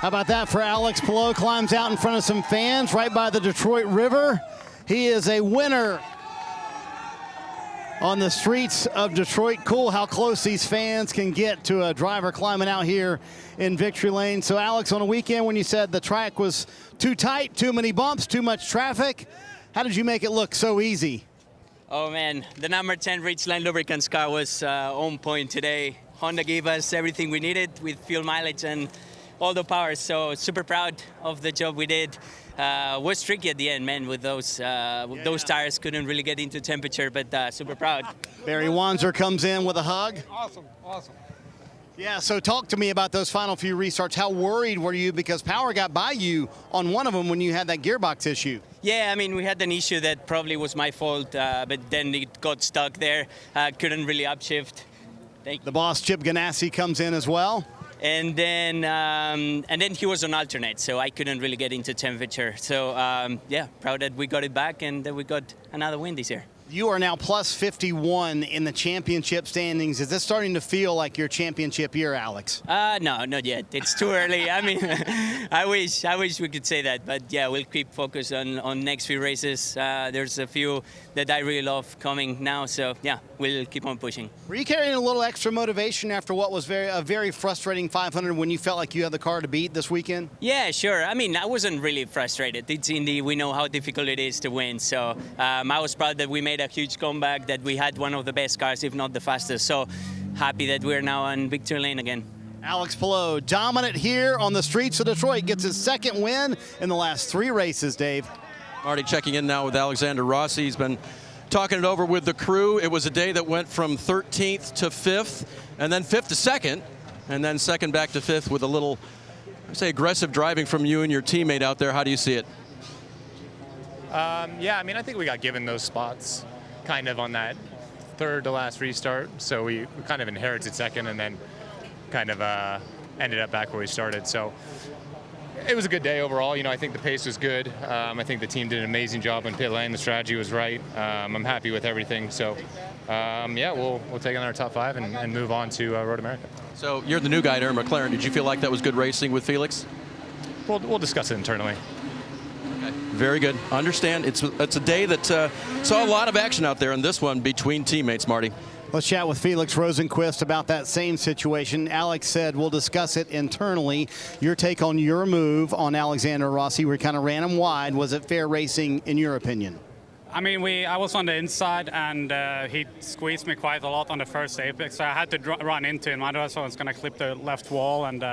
How about that for Alex Palou? Climbs out in front of some fans right by the Detroit River. He is a winner on the streets of Detroit. Cool how close these fans can get to a driver climbing out here in Victory Lane. So Alex, on a weekend when you said the track was too tight, too many bumps, too much traffic, how did you make it look so easy? Oh man, the number 10 Ridgeline Lubricants car was on point today. Honda gave us everything we needed with fuel mileage and all the power, so super proud of the job we did. Was tricky at the end, man, with those tires. Couldn't really get into temperature, but super proud. Barry Wanzer comes in with a hug. Awesome. Yeah, so talk to me about those final few restarts. How worried were you? Because power got by you on one of them when you had that gearbox issue. Yeah, I mean, we had an issue that probably was my fault, but then it got stuck there. Couldn't really upshift. The boss, Chip Ganassi, comes in as well. And then he was on alternate, so I couldn't really get into temperature. So yeah, proud that we got it back and that we got another win this year. You are now plus 51 in the championship standings. Is this starting to feel like your championship year, Alex? No, not yet. It's too early. I mean, I wish we could say that, but yeah, we'll keep focused on next few races. There's a few that I really love coming now, so yeah, we'll keep on pushing. Were you carrying a little extra motivation after what was a very frustrating 500 when you felt like you had the car to beat this weekend? Yeah, sure. I mean, I wasn't really frustrated. It's Indy. We know how difficult it is to win, so I was proud that we made a huge comeback, that we had one of the best cars, if not the fastest. So happy that we're now on victory lane again. Alex Palou, dominant here on the streets of Detroit, gets his second win in the last 3 races, Dave. Marty checking in now with Alexander Rossi. He's been talking it over with the crew. It was a day that went from 13th to 5th, and then 5th to 2nd, and then 2nd back to 5th with a little, I'd say, aggressive driving from you and your teammate out there. How do you see it? Yeah, I mean, I think we got given those spots kind of on that third to last restart, so we kind of inherited second and then kind of ended up back where we started. So it was a good day overall. You know, I think the pace was good. I think the team did an amazing job in pit lane. The strategy was right. I'm happy with everything. So yeah, we'll take on our top 5 and move on to Road America. So you're the new guy there, McLaren. Did you feel like that was good racing with Felix? We'll discuss it internally. Very good. Understand. It's a day that saw a lot of action out there in this one between teammates, Marty. Let's chat with Felix Rosenqvist about that same situation. Alex said we'll discuss it internally. Your take on your move on Alexander Rossi. We kind of ran him wide. Was it fair racing in your opinion? I mean, I was on the inside, and he squeezed me quite a lot on the first apex, so I had to run into him. Otherwise, I was going to clip the left wall, and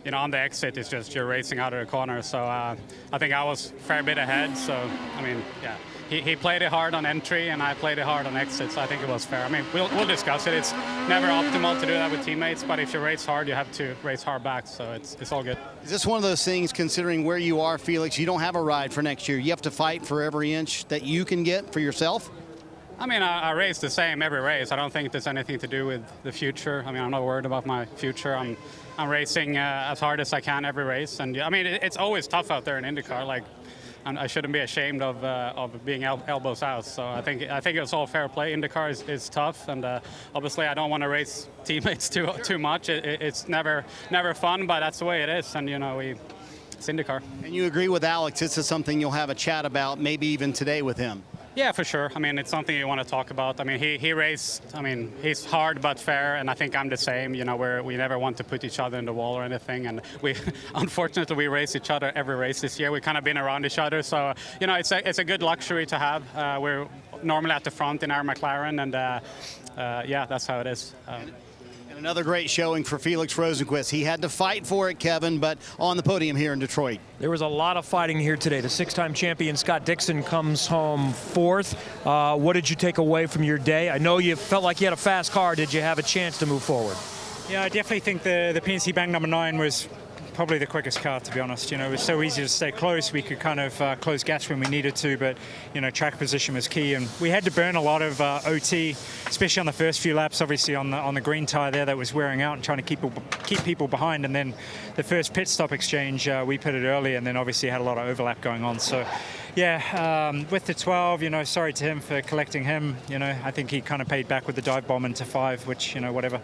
you know, on the exit, it's just you're racing out of the corner. So I think I was a fair bit ahead. So, I mean, yeah. He played it hard on entry, and I played it hard on exit, so I think it was fair. I mean, we'll discuss it. It's never optimal to do that with teammates, but if you race hard, you have to race hard back, so it's all good. Is this one of those things, considering where you are, Felix, you don't have a ride for next year? You have to fight for every inch that you can get for yourself? I mean, I race the same every race. I don't think there's anything to do with the future. I mean, I'm not worried about my future. I'm racing as hard as I can every race, and I mean, it's always tough out there in IndyCar. Like, and I shouldn't be ashamed of being elbows out. So I think it's all fair play. IndyCar is tough, and obviously I don't want to race teammates too much. It's never fun, but that's the way it is. And you know, it's IndyCar. And you agree with Alex? This is something you'll have a chat about, maybe even today with him. Yeah, for sure. I mean, it's something you want to talk about. I mean, he raced. I mean, he's hard but fair, and I think I'm the same. You know, we never want to put each other in the wall or anything, and unfortunately we race each other every race this year. We've kind of been around each other, so you know, it's a good luxury to have. We're normally at the front in our McLaren, and yeah, that's how it is. Another great showing for Felix Rosenqvist. He had to fight for it, Kevin, but on the podium here in Detroit. There was a lot of fighting here today. The 6-time champion Scott Dixon comes home 4th. What did you take away from your day? I know you felt like you had a fast car. Did you have a chance to move forward? Yeah, I definitely think the PNC Bank number 9 was probably the quickest car, to be honest. You know, it was so easy to stay close. We could kind of close gaps when we needed to, but you know, track position was key, and we had to burn a lot of OT, especially on the first few laps. Obviously, on the green tire there that was wearing out, and trying to keep people behind. And then the first pit stop exchange, we pitted early, and then obviously had a lot of overlap going on. So, yeah, with the 12, you know, sorry to him for collecting him. You know, I think he kind of paid back with the dive bomb into 5, which, you know, whatever.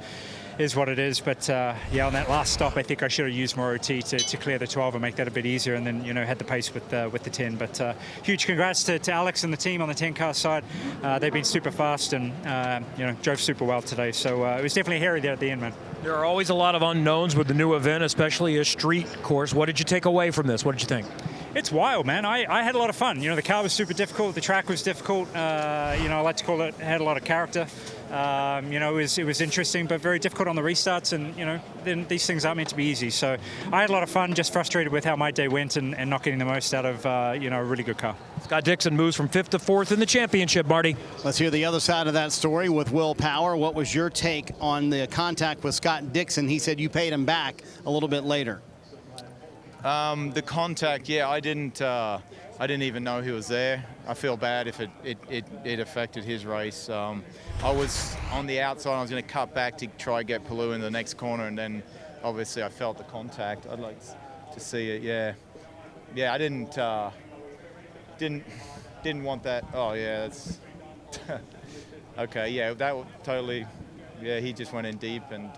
is what it is. But yeah, on that last stop, I think I should have used more OT to clear the 12 and make that a bit easier, and then had the pace with the 10. But huge congrats to Alex and the team on the 10 car side. They've been super fast and drove super well today. So it was definitely hairy there at the end, man. There are always a lot of unknowns with the new event, especially a street course. What did you take away from this? What did you think? It's wild, man. I had a lot of fun. The car was super difficult. The track was difficult. I like to call it, had a lot of character. It was interesting, but very difficult on the restarts. And, then these things aren't meant to be easy. So I had a lot of fun, just frustrated with how my day went and not getting the most out of, a really good car. Scott Dixon moves from 5th to 4th in the championship, Marty. Let's hear the other side of that story with Will Power. What was your take on the contact with Scott Dixon? He said you paid him back a little bit later. The contact, yeah, I didn't even know he was there. I feel bad if it affected his race. I was on the outside. I was going to cut back to try and get Palou in the next corner, and then obviously I felt the contact. I'd like to see it. Yeah. I didn't want that. Oh yeah, that's okay. Yeah, that totally. Yeah, he just went in deep, and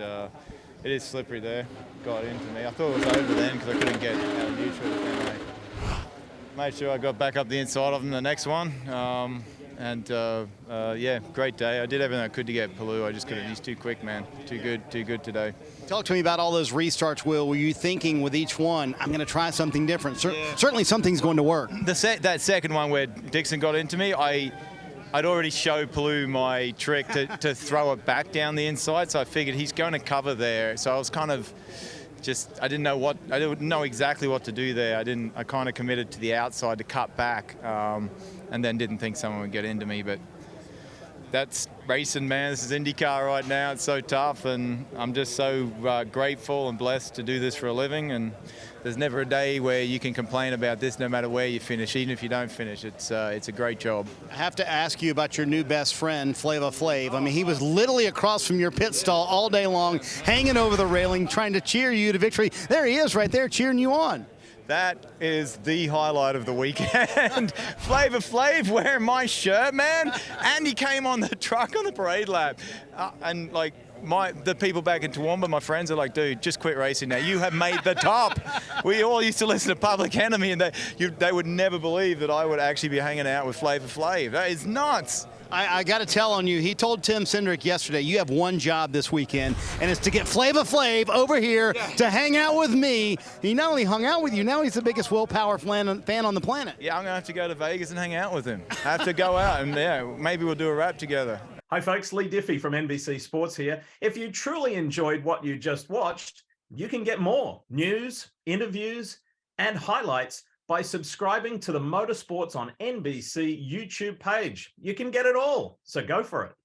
it is slippery there. Got into me. I thought it was over then because I couldn't get out of neutral. But then I made sure I got back up the inside of him the next one. Yeah, great day. I did everything I could to get Palou. I just couldn't. He's too quick, man. Too good today. Talk to me about all those restarts, Will. Were you thinking with each one, I'm going to try something different? Certainly something's going to work. That second one where Dixon got into me, I'd already showed Palou my trick to throw it back down the inside, so I figured he's going to cover there. So I was kind of I didn't know exactly what to do there. I kind of committed to the outside to cut back, and then didn't think someone would get into me. But that's racing, man. This is IndyCar right now. It's so tough, and I'm just so grateful and blessed to do this for a living. And there's never a day where you can complain about this, no matter where you finish, even if you don't finish. It's a great job. I have to ask you about your new best friend, Flava Flav. I mean, he was literally across from your pit stall all day long, hanging over the railing, trying to cheer you to victory. There he is right there cheering you on. That is the highlight of the weekend. Flava Flav wearing my shirt, man. And he came on the truck on the parade lap. And like the people back in Toowoomba, my friends are like, dude, just quit racing now. You have made the top. We all used to listen to Public Enemy, and they would never believe that I would actually be hanging out with Flava Flav. That is nuts. I got to tell on you, he told Tim Cindric yesterday, you have one job this weekend, and it's to get Flava Flav over here to hang out with me. He not only hung out with you, now he's the biggest Will Power fan on the planet. Yeah, I'm going to have to go to Vegas and hang out with him. I have to go out, and maybe we'll do a rap together. Hi folks, Lee Diffie from NBC Sports here. If you truly enjoyed what you just watched, you can get more news, interviews, and highlights by subscribing to the Motorsports on NBC YouTube page. You can get it all, so go for it.